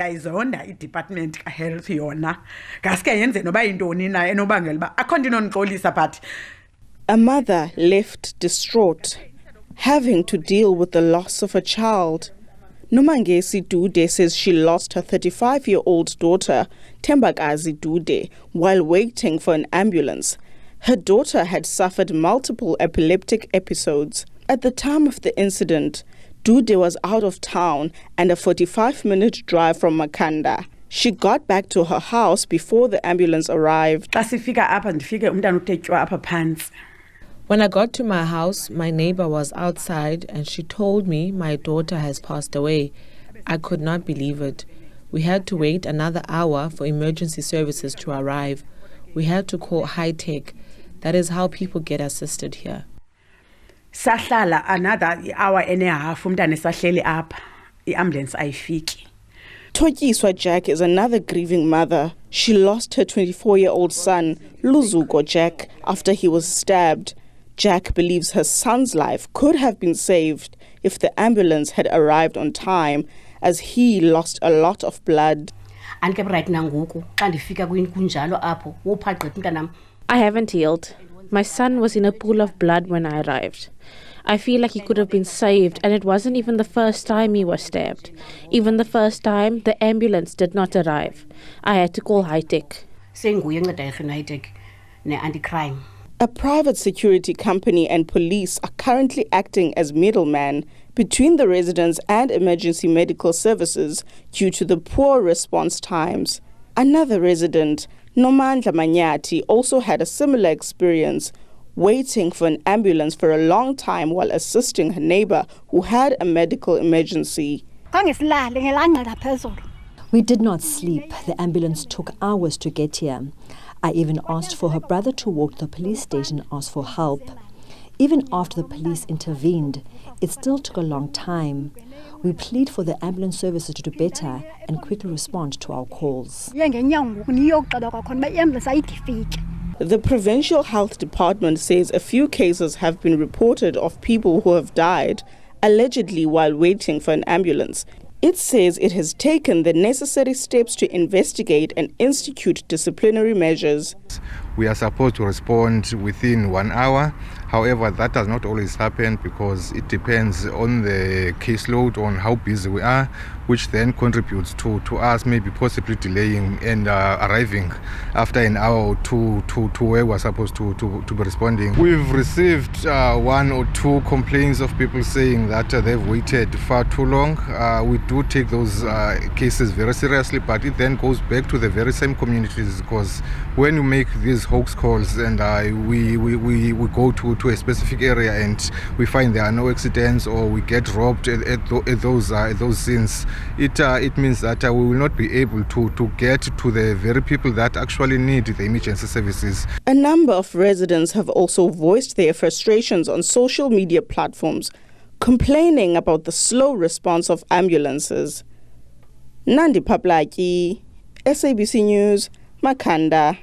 Ayizonda i-department ka-health yona ngaske yenze noba yintoni na enobangela uba akho nto inondixolisa but. A mother left distraught, having to deal with the loss of a child. Nomangesi Dude says she lost her 35-year-old daughter, Tembakazi Dude, while waiting for an ambulance. Her daughter had suffered multiple epileptic episodes. At the time of the incident, Dude was out of town and a 45-minute drive from Makhanda. She got back to her house before the ambulance arrived. When I got to my house, my neighbor was outside and she told me my daughter has passed away. I could not believe it. We had to wait another hour for emergency services to arrive. We had to call high-tech. That is how people get assisted here. Sahlala another hour and a half umntana sahleli apha i-ambulance ayifiki. Totyiswa Jack is another grieving mother. She lost her 24-year-old son, Luzuko Jack, after he was stabbed. Jack believes her son's life could have been saved if the ambulance had arrived on time, as he lost a lot of blood. I haven't healed. My son was in a pool of blood when I arrived. I feel like he could have been saved, and it wasn't even the first time he was stabbed. Even the first time, the ambulance did not arrive. I had to call high-tech. A private security company and police are currently acting as middlemen between the residents and emergency medical services due to the poor response times. Another resident, Nomandla Manyati, also had a similar experience, waiting for an ambulance for a long time while assisting her neighbor who had a medical emergency. We did not sleep. The ambulance took hours to get here. I even asked for her brother to walk to the police station and ask for help. Even after the police intervened, it still took a long time. We plead for the ambulance services to do better and quickly respond to our calls. The Provincial Health Department says a few cases have been reported of people who have died, allegedly while waiting for an ambulance. It says it has taken the necessary steps to investigate and institute disciplinary measures. We are supposed to respond within 1 hour. However, that does not always happen because it depends on the caseload, on how busy we are, which then contributes to us maybe possibly delaying and arriving after an hour or two to where we're supposed to be responding. We've received 1 or 2 complaints of people saying that they've waited far too long. We do take those cases very seriously, but it then goes back to the very same communities, because when you make these hoax calls and we go to a specific area and we find there are no accidents or we get robbed at those scenes, it means that we will not be able to get to the very people that actually need the emergency services. A number of residents have also voiced their frustrations on social media platforms, complaining about the slow response of ambulances. Nandipha, Plaatjie, SABC News, Makhanda.